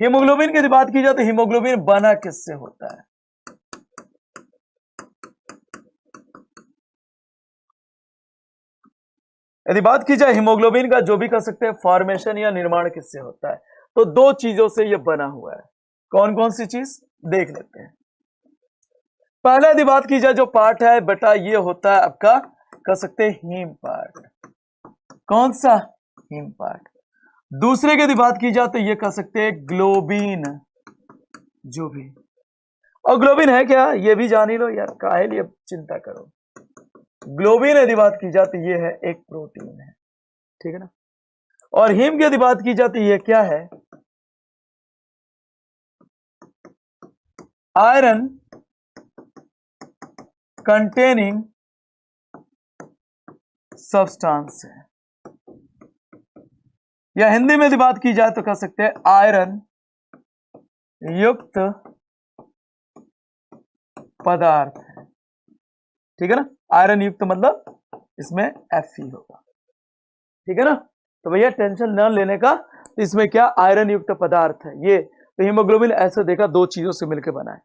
हीमोग्लोबिन की बात की जाए तो हीमोग्लोबिन बना किससे होता है? यदि बात की जाए हीमोग्लोबिन का, जो भी कह सकते हैं फॉर्मेशन या निर्माण किससे होता है, तो दो चीजों से यह बना हुआ है। कौन कौन सी चीज देख लेते हैं। पहले यदि बात की जाए जो पार्ट है बेटा, ये होता है आपका कह सकते हैं हीम पार्ट। कौन सा? Heme part. दूसरे की यदि बात की जाए तो ये कह सकते हैं ग्लोबिन, जो भी। और ग्लोबिन है क्या, ये भी जान ही लो यार, काहे लिए चिंता करो। ग्लोबिन यदि बात की जाती ये है एक प्रोटीन है, ठीक है ना। और हीम की यदि बात की जाती ये क्या है, आयरन कंटेनिंग सब्सटेंस है, या हिंदी में यदि बात की जाए तो कह सकते हैं आयरन युक्त पदार्थ है, ठीक है ना। आयरन युक्त मतलब इसमें Fe होगा, ठीक है ना। तो भैया टेंशन न लेने का, इसमें क्या आयरन युक्त पदार्थ है ये। तो हीमोग्लोबिन ऐसे देखा दो चीजों से मिलकर बना है।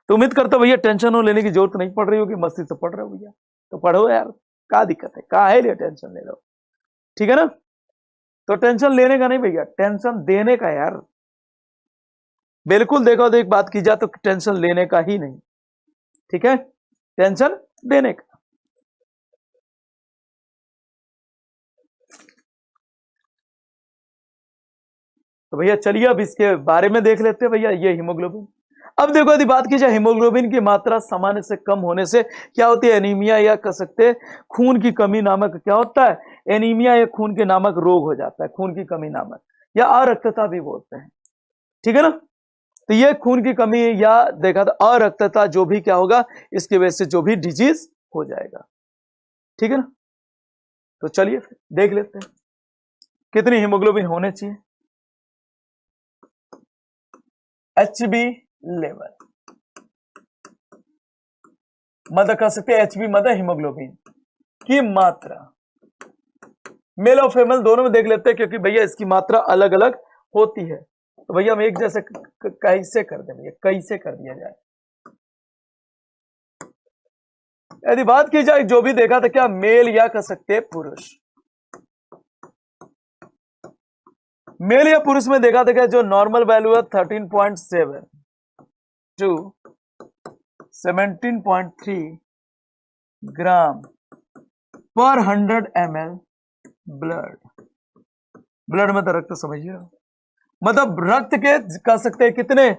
तो उम्मीद करता भैया टेंशन लेने की जरूरत नहीं पड़ रही होगी, मस्ती से पढ़ रहे हो भैया तो पढ़ो यार, क्या दिक्कत है, काहे लिए टेंशन ले रहे हो, ठीक है ना। तो टेंशन लेने का नहीं भैया, टेंशन देने का यार, बिल्कुल। देखो तो एक बात की जाए तो टेंशन लेने का ही नहीं, ठीक है, टेंशन देने का। तो भैया चलिए अब इसके बारे में देख लेते हैं भैया, ये हीमोग्लोबिन। अब देखो यदि बात की जाए हीमोग्लोबिन की मात्रा सामान्य से कम होने से क्या होती है, एनीमिया, या कह सकते हैं खून की कमी नामक क्या होता है, एनीमिया या खून के नामक रोग हो जाता है, खून की कमी नामक, या अरक्तता भी बोलते हैं, ठीक है ना। तो ये खून की कमी या देखा तो अरक्तता जो भी क्या होगा, इसकी वजह से जो भी डिजीज हो जाएगा, ठीक है ना। तो चलिए फिर देख लेते हैं कितनी हीमोग्लोबिन होने चाहिए। HB लेवल, मतलब कह सकते हैं HB मतलब हीमोग्लोबिन की मात्रा, मेल और फीमेल दोनों में देख लेते हैं, क्योंकि भैया इसकी मात्रा अलग अलग होती है। तो भैया हम एक जैसे कैसे कर दें भैया, कैसे कर दिया जाए। यदि बात की जाए जो भी देखा था क्या, मेल या कह सकते हैं पुरुष, मेल या पुरुष में देखा था क्या, जो नॉर्मल वैल्यू है 13.7 टू 17.3 ग्राम पर 100 ml ब्लड। ब्लड में तो रक्त समझिए, मतलब रक्त के कह सकते हैं कितने,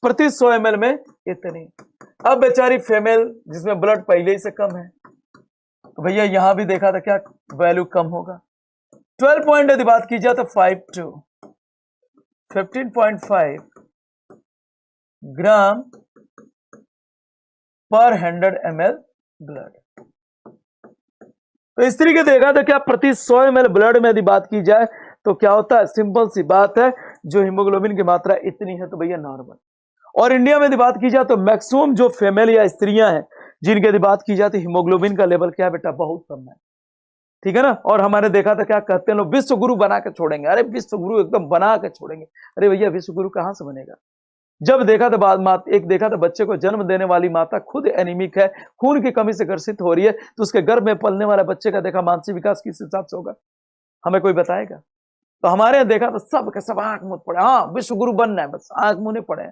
प्रति 100 ml में इतनी। अब बेचारी फीमेल जिसमें ब्लड पहले ही से कम है, तो भैया यहां भी देखा था क्या वैल्यू कम होगा। 12 पॉइंट यदि बात की जाए तो 5 टू 15.5 ग्राम पर 100 ml ब्लड। तो इस तरीके देखा था क्या प्रति 100 ml ब्लड में यदि बात की जाए तो क्या होता है, सिंपल सी बात है, जो हीमोग्लोबिन की मात्रा इतनी है तो भैया नॉर्मल। और इंडिया में यदि बात की जाए तो मैक्सिमम जो फीमेल या स्त्रियां हैं जिनकी यदि बात की जाती है हीमोग्लोबिन का लेवल क्या है बेटा, बहुत कम है, ठीक है ना। और हमारे देखा था क्या कहते हैं लोग, विश्व गुरु बना के छोड़ेंगे, अरे विश्व गुरु एकदम बना के छोड़ेंगे। अरे भैया विश्व गुरु कहां से बनेगा, जब देखा था बाद एक देखा था बच्चे को जन्म देने वाली माता खुद एनीमिक है, खून की कमी से ग्रसित हो रही है, तो उसके गर्भ में पलने वाला बच्चे का देखा मानसिक विकास किस हिसाब से होगा, हमें कोई बताएगा। तो हमारे यहाँ देखा तो सब के सब आंख मुंह पड़े, हाँ विश्व गुरु बनना है, बस आंख मुंह नहीं पड़े,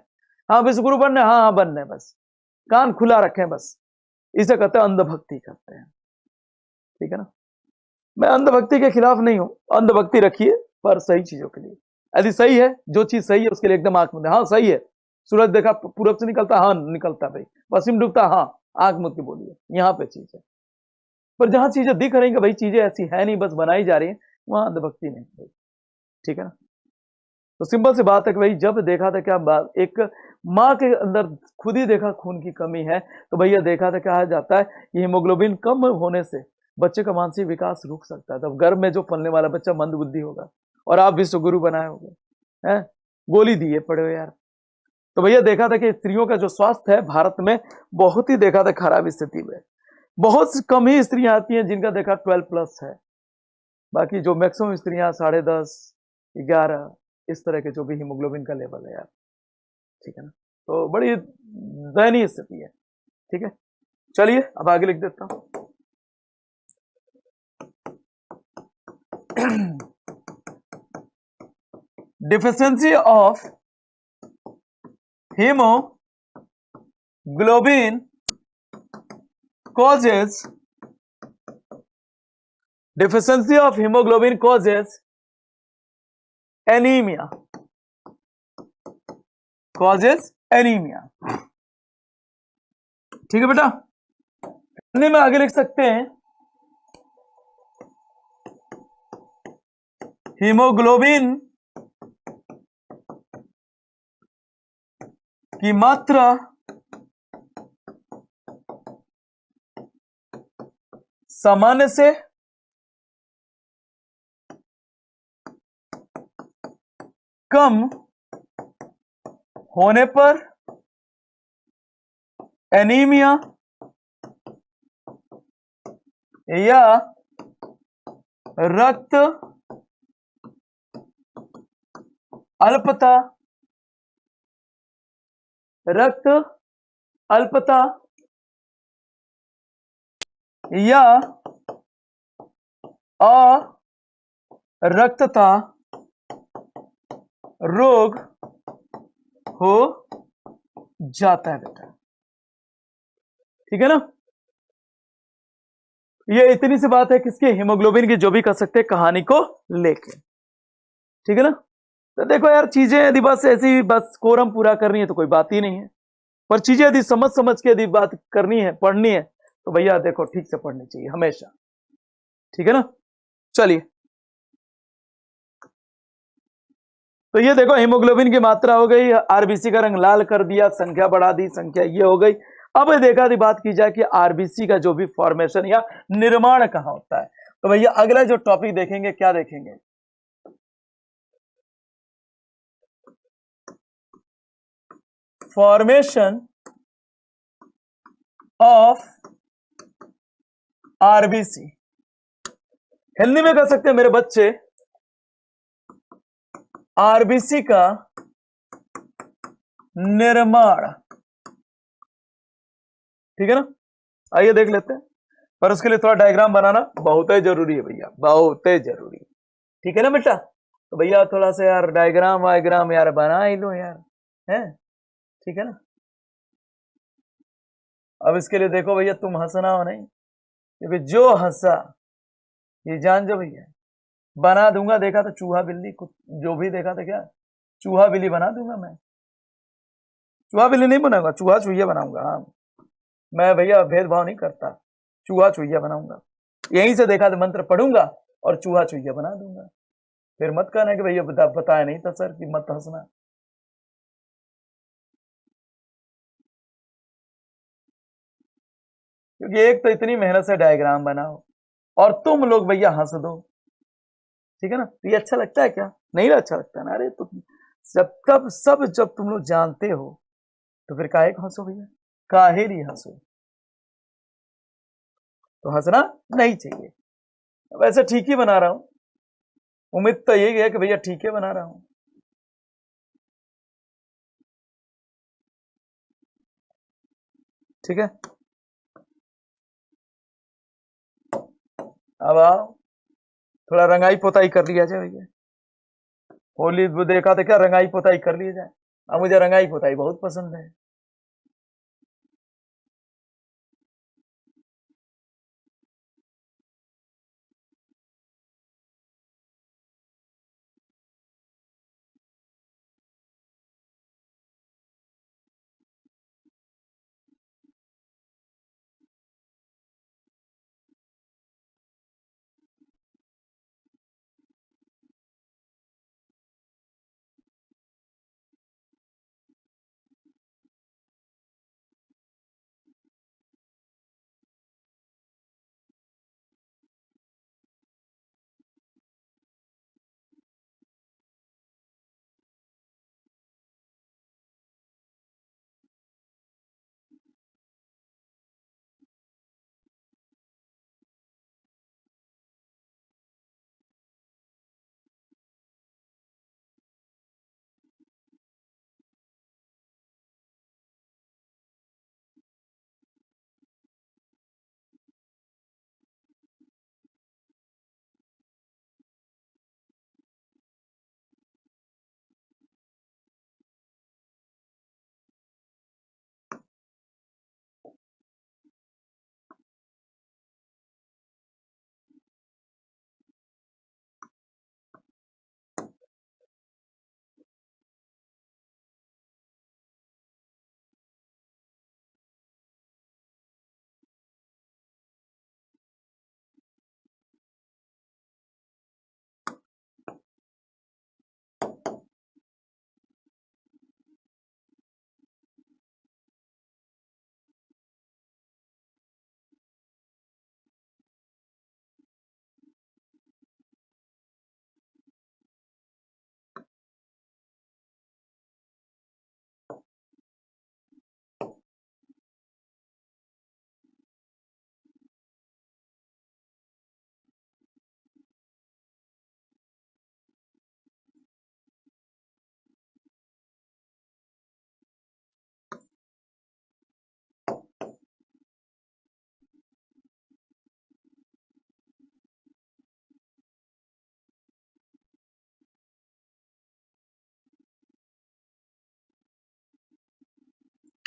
हाँ विश्व गुरु बनना है, हाँ हाँ बनना है, बस कान खुला रखें बस। इसे कहते हैं अंधभक्ति करते हैं, ठीक है ना। मैं अंधभक्ति के खिलाफ नहीं हूं, अंधभक्ति रखिए पर सही चीजों के लिए। यदि सही है, जो चीज सही है उसके लिए एकदम आंख मुंह, हाँ सही है, सूरज देखा पूरब से निकलता, हाँ निकलता भाई, पश्चिम डूबता, हाँ आंख मुंह के बोलिए, यहाँ पे चीज है। पर जहां चीजें दिख रही है भाई चीजें ऐसी है नहीं, बस बनाई जा रही है, वहां अंधभक्ति नहीं भाई, ठीक है ना। तो सिंपल सी बात है कि भाई जब देखा था क्या बात, एक माँ के अंदर खुद ही देखा खून की कमी है, तो भैया देखा था कहा जाता है कि हीमोग्लोबिन कम होने से बच्चे का मानसिक विकास रुक सकता है, तब गर्भ में जो पलने वाला बच्चा मंद बुद्धि होगा। और आप विश्व गुरु बनाए होंगे, हैं गोली दिए पड़े हो यार। तो भैया देखा था कि स्त्रियों का जो स्वास्थ्य है भारत में बहुत ही देखा था खराब स्थिति में, बहुत कम ही स्त्रियां आती हैं जिनका देखा 12+ है, बाकी जो मैक्सिमम स्त्रियां 10.5 11 इस तरह के जो भी हीमोग्लोबिन का लेवल है यार, ठीक है ना। तो बड़ी दयनीय स्थिति है, ठीक है। चलिए अब आगे लिख देता हूं। deficiency of hemoglobin causes anemia. ठीक है बेटा, हिंदी में आगे लिख सकते हैं हीमोग्लोबिन की मात्रा सामान्य से कम होने पर एनीमिया या रक्त अल्पता या अरक्तता रोग हो जाता है बेटा। ठीक है ना, ये इतनी सी बात है किसकी, हीमोग्लोबिन की, जो भी कर सकते हैं कहानी को लेके। ठीक है ना, तो देखो यार, चीजें यदि बस ऐसी बस कोरम पूरा करनी है तो कोई बात ही नहीं है, पर चीजें यदि समझ समझ के यदि बात करनी है, पढ़नी है, तो भैया देखो ठीक से पढ़नी चाहिए हमेशा। ठीक है ना, चलिए, तो ये देखो हीमोग्लोबिन की मात्रा हो गई, आरबीसी का रंग लाल कर दिया, संख्या बढ़ा दी, संख्या ये हो गई। अब देखा थी, बात की जाए कि आरबीसी का जो भी फॉर्मेशन या निर्माण कहां होता है, तो भैया अगला जो टॉपिक देखेंगे, क्या देखेंगे, फॉर्मेशन ऑफ आरबीसी। हिंदी में कह सकते हैं मेरे बच्चे, आरबीसी का निर्माण। ठीक है ना, आइए देख लेते हैं, पर उसके लिए थोड़ा डायग्राम बनाना बहुत ही जरूरी है भैया, बहुत ही जरूरी। ठीक है ना बेटा, तो भैया थोड़ा सा यार डायग्राम वायग्राम यार बना ही लो यार, है। ठीक है ना, अब इसके लिए देखो भैया, तुम हंसना हो नहीं, क्योंकि जो हंसा ये जान जो भैया, बना दूंगा, देखा तो चूहा बिल्ली कुछ जो भी देखा था, क्या चूहा बिल्ली बना दूंगा मैं, चूहा बिल्ली नहीं बनाऊंगा, चूहा चूहिया बनाऊंगा। हाँ, मैं भैया भेदभाव नहीं करता, चूहा चूहिया बनाऊंगा, यहीं से देखा तो मंत्र पढ़ूंगा और चूहा चूहिया बना दूंगा। फिर मत कहना कि भैया बताया नहीं था सर, कि मत हंसना। क्योंकि एक तो इतनी मेहनत से डायग्राम बनाओ और तुम लोग भैया हंस दो। ठीक है ना, तो ये अच्छा लगता है क्या, नहीं अच्छा लगता ना, अरे तो जब तुम लोग जानते हो तो फिर काहे को हंसो भैया, काहे नहीं हंसो, तो हंसना नहीं चाहिए। वैसे ठीक ही बना रहा हूं, उम्मीद तो यही है कि भैया ठीक ही बना रहा हूं। ठीक है, अब आओ थोड़ा रंगाई पोताई कर लिया जाए भैया, होली देखा था क्या, रंगाई पोताई कर लिया जाए। अब मुझे रंगाई पोताई बहुत पसंद है।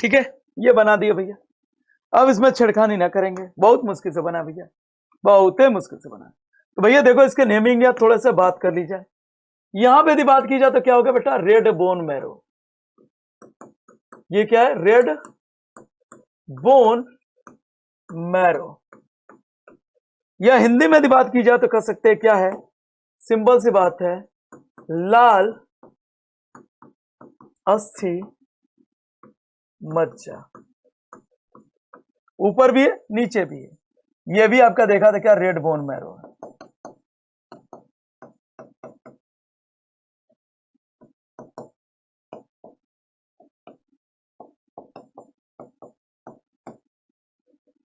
ठीक है, ये बना दिए भैया। अब इसमें छिड़खानी ना करेंगे, बहुत मुश्किल से बना भैया, बहुत ही मुश्किल से बना। तो भैया देखो इसके नेमिंग या थोड़ा सा बात कर ली जाए। यहां पे यदि बात की जाए तो क्या होगा बेटा, रेड बोन मैरो। ये क्या है, रेड बोन मैरो। या हिंदी में यदि बात की जाए तो कह सकते हैं क्या है, सिंपल सी बात है, लाल अस्थि मज्जा। ऊपर भी है नीचे भी है, ये भी आपका देखा था क्या, रेड बोन मैरो है।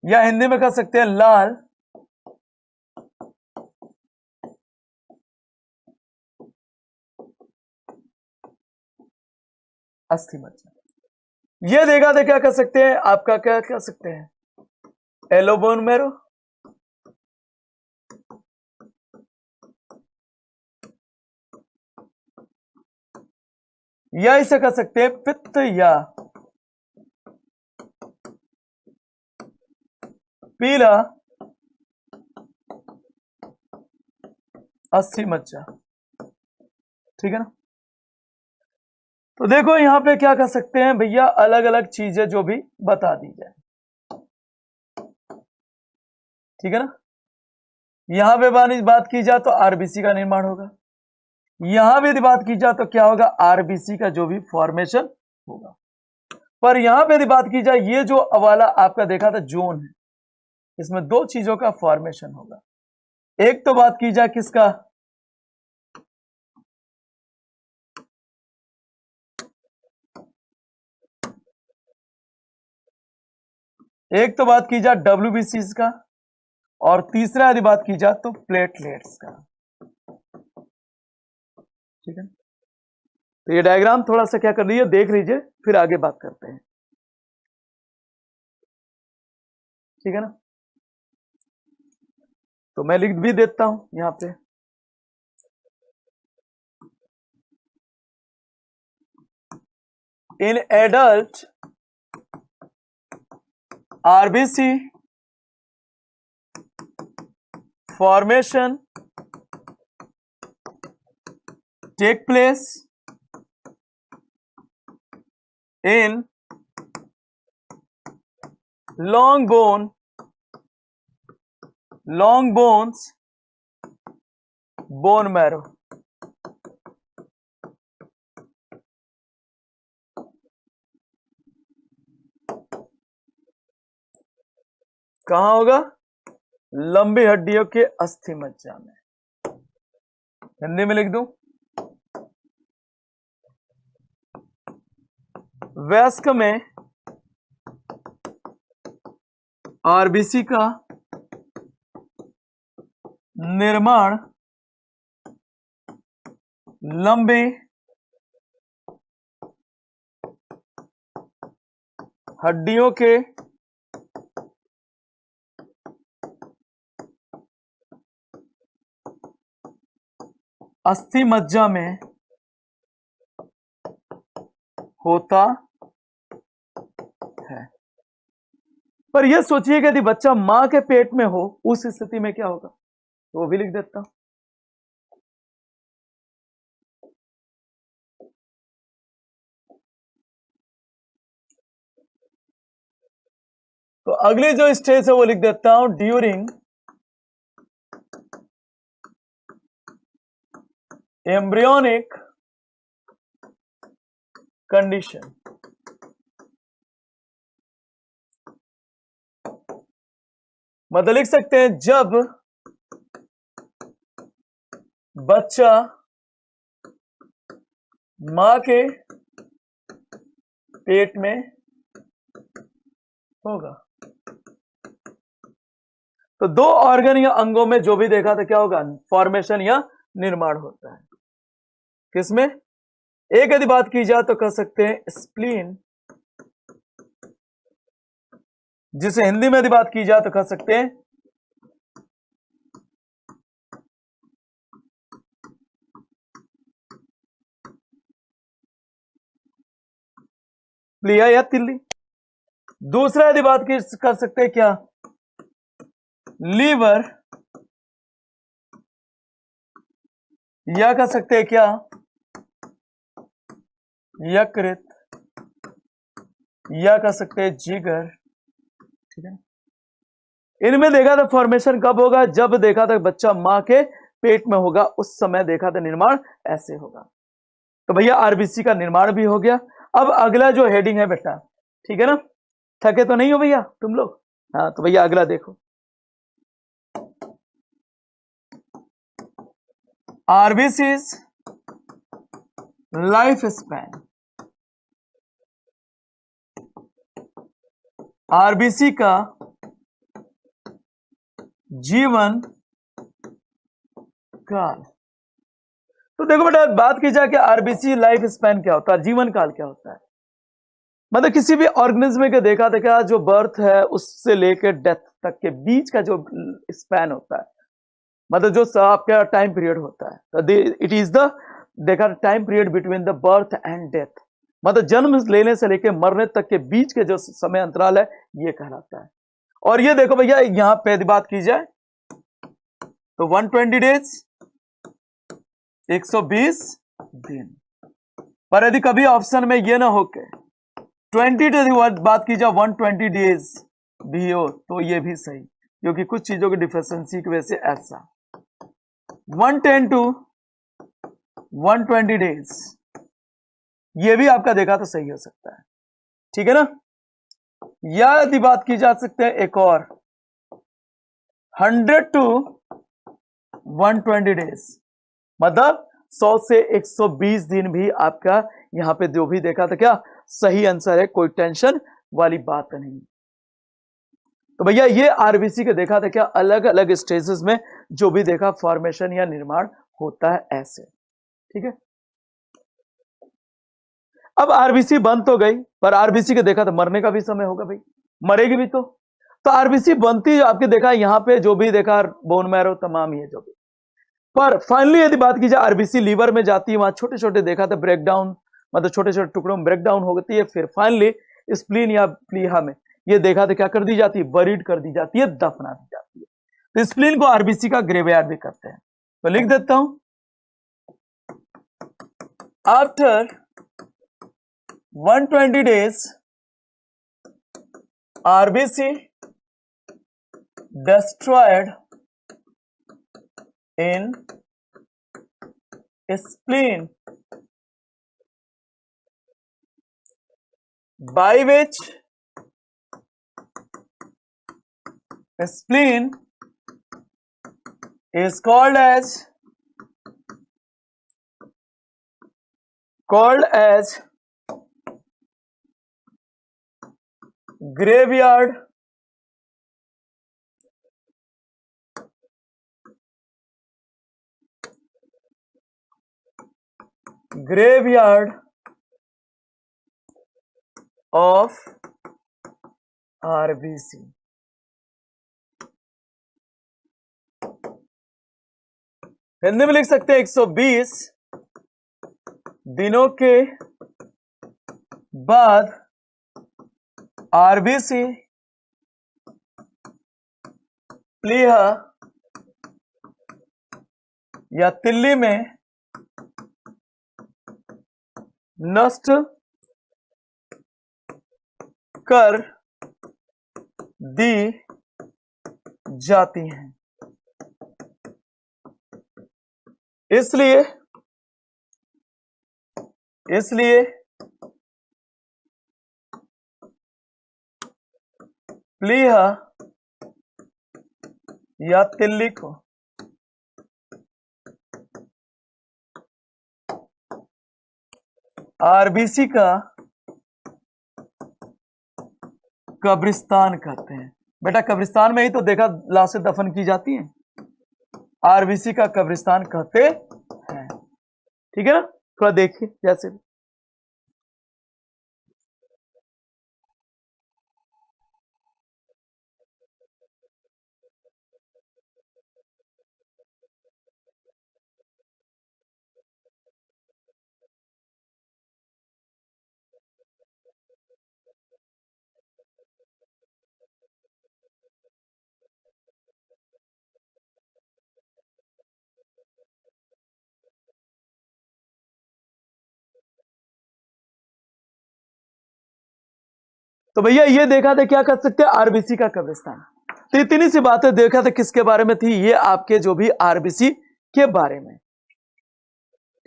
या हिंदी में कह सकते हैं लाल अस्थि मज्जा। ये देखा था क्या कह सकते हैं, आपका क्या कह सकते हैं, येलो बोन मैरो। या इसे कह सकते हैं पित्त या पीला अस्थि मज्जा। ठीक है ना। तो देखो यहां पे क्या कह सकते हैं भैया, अलग अलग चीजें जो भी बता दी जाए। ठीक है ना। यहां पे बात की जाए तो आरबीसी का निर्माण होगा। यहां भी यदि बात की जाए तो क्या होगा, आरबीसी का जो भी फॉर्मेशन होगा। पर यहां पे यदि बात की जाए, ये जो वाला आपका देखा था जोन है, इसमें दो चीजों का फॉर्मेशन होगा। एक तो बात की जाए किसका, एक तो बात की जाए डब्ल्यूबीसी का, और तीसरा यदि बात की जाए तो प्लेटलेट्स का। ठीक है। तो ये डायग्राम थोड़ा सा क्या कर लीजिए, देख लीजिए, फिर आगे बात करते हैं। ठीक है ना। तो मैं लिख भी देता हूं यहां पे, in adult RBC formation take place in long bones bone marrow। कहां होगा, लंबी हड्डियों के अस्थि मज्जा में। हिंदी में लिख दूं, वयस्क में आरबीसी का निर्माण लंबी हड्डियों के अस्थि मज्जा में होता है। पर यह सोचिए कि यदि बच्चा मां के पेट में हो, उस स्थिति में क्या होगा, तो वो भी लिख देता हूं। तो अगली जो स्टेज है वो लिख देता हूं, ड्यूरिंग एम्ब्रियोनिक कंडीशन। मतलब लिख सकते हैं जब बच्चा मां के पेट में होगा। तो दो ऑर्गन या अंगों में जो भी देखा था क्या होगा, फॉर्मेशन या निर्माण होता है। किसमें, एक यदि बात की जाए तो कह सकते हैं स्प्लीन, जिसे हिंदी में यदि बात की जाए तो कह सकते हैं प्लिया या तिल्ली। दूसरा यदि बात कर सकते हैं क्या, लीवर, या कह सकते हैं क्या, यकृत, या कह सकते हैं जिगर। ठीक है, इनमें देखा था फॉर्मेशन कब होगा, जब देखा था बच्चा मां के पेट में होगा, उस समय देखा था निर्माण ऐसे होगा। तो भैया आरबीसी का निर्माण भी हो गया। अब अगला जो हेडिंग है बेटा, ठीक है ना, थके तो नहीं हो भैया तुम लोग? हाँ, तो भैया अगला देखो, आरबीसीज लाइफ स्पैन। आरबीसी का जीवन काल। तो देखो बेटा, बात की जाए कि आरबीसी लाइफ स्पैन क्या होता है, जीवन काल क्या होता है, मतलब किसी भी ऑर्गेनिज्म के देखा था क्या, जो बर्थ है उससे लेकर डेथ तक के बीच का जो स्पैन होता है, मतलब जो आपका टाइम पीरियड होता है, इट इज द देखा time period between the birth and death, मतलब जन्म लेने से लेकर मरने तक के बीच के जो समय अंतराल है, ये कहलाता है। और ये देखो भैया, यहां पे यदि बात की जाए तो 120 डेज, 120 दिन। पर यदि कभी ऑप्शन में ये ना हो के 20 यदि बात की जाए 120 डेज भी हो, तो ये भी सही, क्योंकि कुछ चीजों की डिफिशियंसी की वजह से ऐसा 110 टू 120 डेज, ये भी आपका देखा तो सही हो सकता है। ठीक है ना, या यदि बात की जा सकते हैं एक और 100 टू 120 डेज, मतलब 100 से 120 दिन भी आपका यहां पे जो भी देखा था क्या सही आंसर है, कोई टेंशन वाली बात नहीं। तो भैया ये आरबीसी के देखा था क्या अलग अलग स्टेजेस में जो भी देखा फॉर्मेशन या निर्माण होता है ऐसे। ठीक है, अब आरबीसी बन तो गई, पर आरबीसी के देखा था मरने का भी समय होगा भाई, मरेगी भी तो आरबीसी बनती आपके देखा यहां पे जो भी देखा बोन मैरो तमाम ही है जो भी, पर फाइनली यदि बात की जाए आरबीसी लीवर में जाती है, वहां छोटे छोटे देखा था ब्रेक डाउन, मतलब छोटे छोटे टुकड़ों में ब्रेक डाउन होती है, फिर फाइनली स्प्लीन या प्लीहा में ये देखा था क्या कर दी जाती है, बरीड कर दी जाती है, दफना दी जाती है। तो स्प्लीन को आरबीसी का ग्रेवयार्ड भी करते हैं, तो लिख देता हूं, after 120 days RBC destroyed in spleen by which spleen is called as graveyard of RBC। Hindi में लिख सकते हैं 120 दिनों के बाद आरबीसी प्लीहा या तिल्ली में नष्ट कर दी जाती हैं। इसलिए प्लीहा या तिल्ली को आरबीसी का कब्रिस्तान कहते हैं। बेटा कब्रिस्तान में ही तो देखा लाशें दफन की जाती हैं, आरबीसी का कब्रिस्तान कहते हैं। ठीक है ना, थोड़ा देखिए जैसे तो भैया ये देखा था, क्या कर सकते हैं, आरबीसी का कब्रिस्तान। तो इतनी सी बातें देखा था किसके बारे में थी, ये आपके जो भी आरबीसी के बारे में,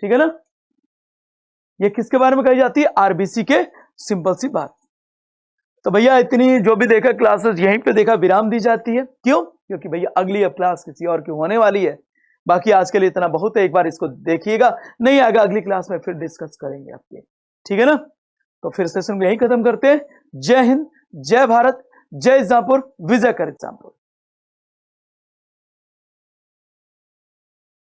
ठीक है ना। ये किसके बारे में कही जाती है, आरबीसी के, सिंपल सी बात। तो भैया इतनी जो भी देखा क्लासेस यहीं पे देखा विराम दी जाती है, क्यों, क्योंकि भैया अगली अब क्लास किसी और की होने वाली है। बाकी आज के लिए इतना बहुत है, एक बार इसको देखिएगा, नहीं आएगा अगली क्लास में फिर डिस्कस करेंगे आपके, ठीक है ना। तो फिर सेशन को यहीं खत्म करते हैं। जय हिंद, जय भारत, जय इस्लामपुर, विजय कर इस्लामपुर।